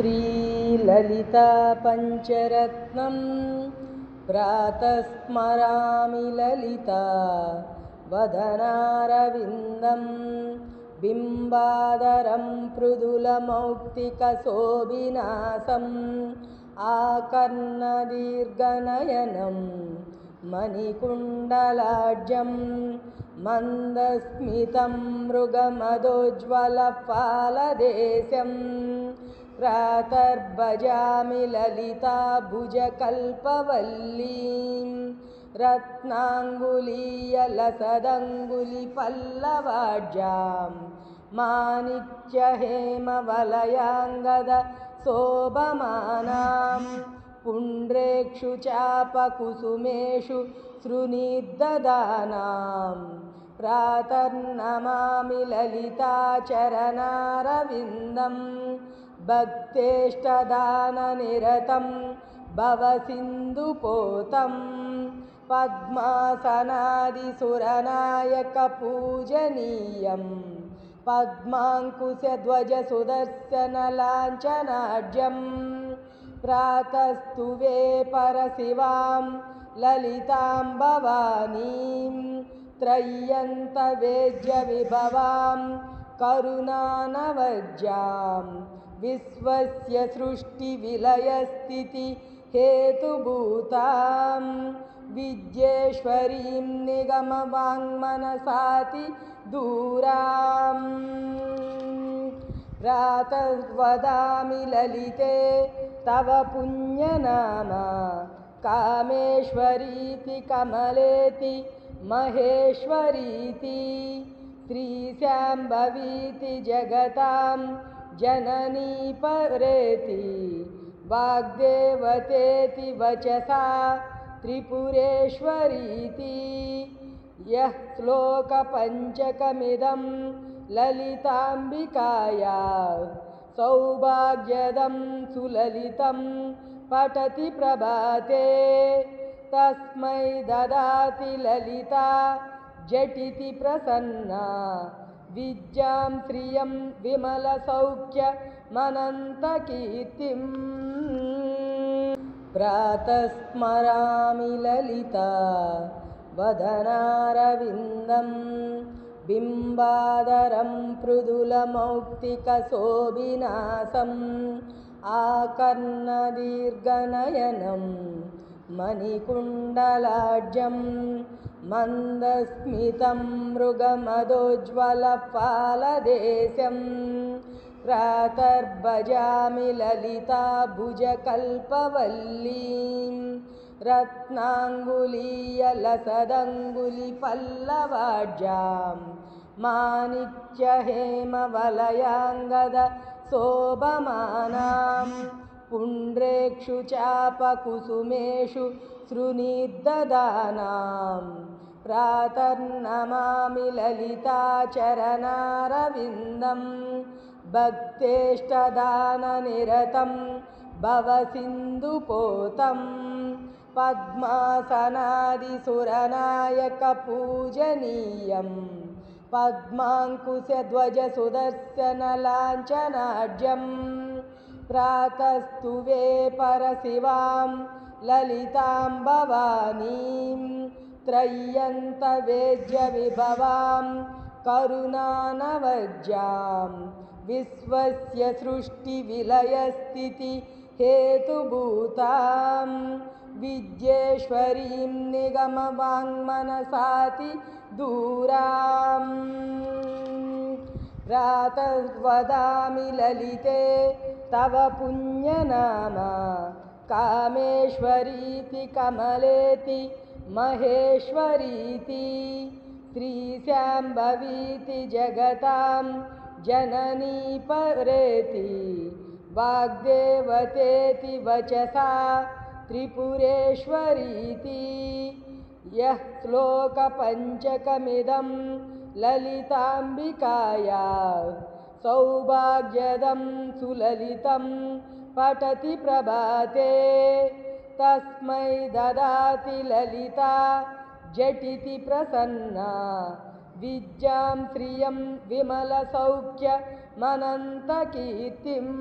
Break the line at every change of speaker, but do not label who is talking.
श्रीललिता पंचरत्नं प्रातस्मरामि ललिता वदनारविन्दं बिम्बादरं मृदुलमौक्तिकशोभिनासम् आकर्णदीर्घनयनं मणिकुण्डलाढ्यं मन्दस्मितं मृगमदोज्ज्वलफालदेशं प्रातर्भजामि ललिता भुजकल्पवल्लीं रत्नाङ्गुलीयलसदङ्गुलिपल्लवाढ्यां माणिक्यहेमवलयाङ्गद शोभमानां पुण्ड्रेक्षुचापकुसुमेषु सृणिर्ददानां प्रातर्नमामि ललिता चरणारविन्दं भक्तेष्टदाननिरतं भवसिन्धुपोतं पद्मासनादिसुरनायकपूजनीयं पद्माङ्कुशध्वजसुदर्शनलाञ्छनाढ्यं प्रातस्तुवे परशिवां ललितां भवानीं त्रय्यन्तवेद्यविभवां करुणानवज्यां विश्वस्य सृष्टिविलयस्थितिहेतुभूतां विद्येश्वरीं निगमवाङ्मनसाति दूरां प्रातः वदामि ललिते तव पुण्यनाम कामेश्वरीति कमलेति महेश्वरीति श्रीशाम्भवीति जगतां जननी परेति वाग्देवतेति वचसा त्रिपुरेश्वरीति यः श्लोकपञ्चकमिदं ललिताम्बिकाया सौभाग्यदं सुललितं पठति प्रभाते तस्मै ददाति ललिता झटिति प्रसन्ना विद्यां श्रियं विमलसौख्यमनन्तकीर्तिम् प्रातस्मरामि ललिता वदनारविन्दं बिम्बादरं मृदुलमौक्तिकशोभिनासम् आकर्णदीर्घनयनं मणिकुण्डलाढ्यं मन्दस्मितं मृगमदोज्ज्वलफालदेशं प्रातर्भजामि ललिता भुजकल्पवल्लीं रत्नाङ्गुलीयलसदङ्गुलिपल्लवाढ्यां माणिक्यहेमवलयाङ्गद शोभमानां पुण्ड्रेक्षुचापकुसुमेषु सृणिर्ददानां प्रातर्नमामि ललिता चरणारविन्दं भक्तेष्टदाननिरतं भवसिन्धुपोतं पद्मासनादिसुरनायकपूजनीयं पद्माङ्कुशध्वजसुदर्शनलाञ्छनाढ्यं प्रातस्तुवे परशिवां ललितां भवानीं त्रय्यन्तवेद्यविभवां करुणानवज्यां विश्वस्य सृष्टिविलयस्थितिहेतुभूतां विद्येश्वरीं निगमवाङ्मनसाति दूरां प्रातः वदामि ललिते तव पुण्यनाम कामेश्वरीति कमलेति महेश्वरीति श्रीशाम्भवीति जगतां जननी परेति वाग्देवतेति वचसा त्रिपुरेश्वरीति यः श्लोकपञ्चकमिदं ललिताम्बिकाया सौभाग्यदं सुललितं पठति प्रभाते तस्मै ददाति ललिता झटिति प्रसन्ना विद्यां श्रियं विमलसौख्यमनन्तकीर्तिम्।